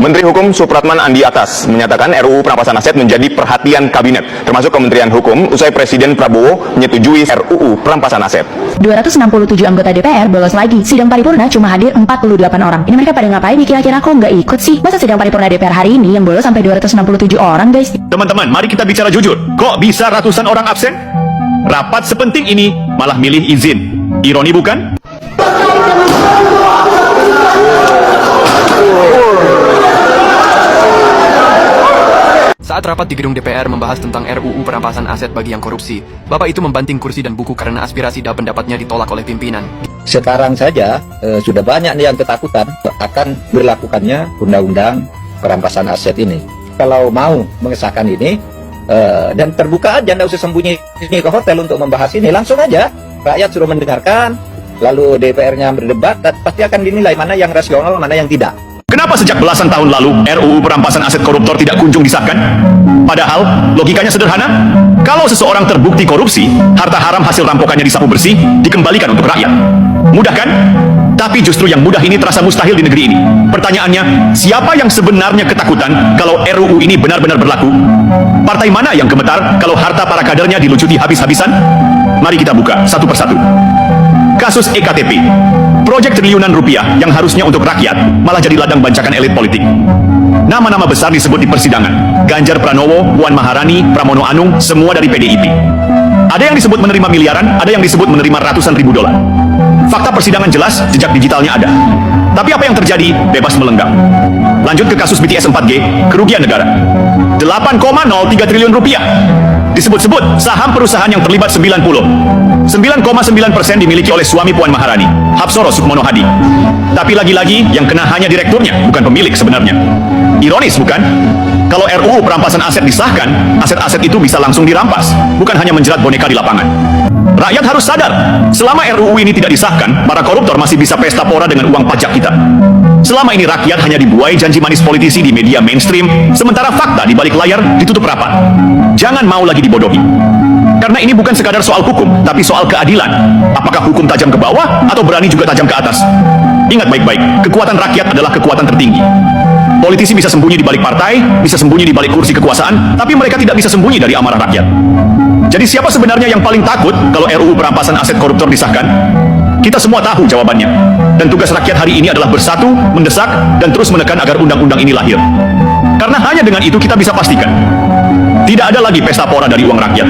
Menteri Hukum Supratman Andi Atas menyatakan RUU Perampasan Aset menjadi perhatian Kabinet, termasuk Kementerian Hukum, usai Presiden Prabowo menyetujui RUU Perampasan Aset. 267 anggota DPR bolos lagi. Sidang paripurna cuma hadir 48 orang. Ini mereka pada ngapain? Kira-kira kok nggak ikut sih? Masa sidang paripurna DPR hari ini yang bolos sampai 267 orang, guys? Teman-teman, mari kita bicara jujur. Kok bisa ratusan orang absen? Rapat sepenting ini malah milih izin. Ironi bukan? Saat rapat di gedung DPR membahas tentang RUU Perampasan Aset bagi yang korupsi, Bapak itu membanting kursi dan buku karena aspirasi dan pendapatnya ditolak oleh pimpinan. Sekarang saja sudah banyak nih yang ketakutan akan berlakukannya undang-undang perampasan aset ini. Kalau mau mengesahkan ini dan terbuka aja, nggak usah sembunyi ke hotel untuk membahas ini, langsung aja rakyat suruh mendengarkan, lalu DPR-nya berdebat, dan pasti akan dinilai mana yang rasional, mana yang tidak. Kenapa sejak belasan tahun lalu RUU Perampasan Aset Koruptor tidak kunjung disahkan? Padahal logikanya sederhana. Kalau seseorang terbukti korupsi, harta haram hasil rampokannya disapu bersih, dikembalikan untuk rakyat. Mudah kan? Tapi justru yang mudah ini terasa mustahil di negeri ini. Pertanyaannya, siapa yang sebenarnya ketakutan kalau RUU ini benar-benar berlaku? Partai mana yang gemetar kalau harta para kadernya dilucuti habis-habisan? Mari kita buka satu persatu. Kasus EKTP, proyek triliunan rupiah yang harusnya untuk rakyat, malah jadi ladang bancakan elit politik. Nama-nama besar disebut di persidangan. Ganjar Pranowo, Puan Maharani, Pramono Anung, semua dari PDIP. Ada yang disebut menerima miliaran, ada yang disebut menerima ratusan ribu dolar. Fakta persidangan jelas, jejak digitalnya ada. Tapi apa yang terjadi? Bebas melenggang. Lanjut ke kasus BTS 4G, kerugian negara 8,03 triliun rupiah. Disebut-sebut saham perusahaan yang terlibat 9,9% dimiliki oleh suami Puan Maharani, Hapsoro Sukmono Hadi. Tapi lagi-lagi yang kena hanya direkturnya, bukan pemilik sebenarnya. Ironis bukan? Kalau RUU Perampasan Aset disahkan, aset-aset itu bisa langsung dirampas, bukan hanya menjerat boneka di lapangan. Rakyat harus sadar, selama RUU ini tidak disahkan, para koruptor masih bisa pesta pora dengan uang pajak kita. Selama ini rakyat hanya dibuai janji manis politisi di media mainstream, sementara fakta di balik layar ditutup rapat. Jangan mau lagi dibodohi. Karena ini bukan sekadar soal hukum, tapi soal keadilan. Apakah hukum tajam ke bawah, atau berani juga tajam ke atas? Ingat baik-baik, kekuatan rakyat adalah kekuatan tertinggi. Politisi bisa sembunyi di balik partai, bisa sembunyi di balik kursi kekuasaan, tapi mereka tidak bisa sembunyi dari amarah rakyat. Jadi siapa sebenarnya yang paling takut kalau RUU Perampasan Aset Koruptor disahkan? Kita semua tahu jawabannya. Dan tugas rakyat hari ini adalah bersatu, mendesak, dan terus menekan agar undang-undang ini lahir. Karena hanya dengan itu kita bisa pastikan, tidak ada lagi pesta pora dari uang rakyat.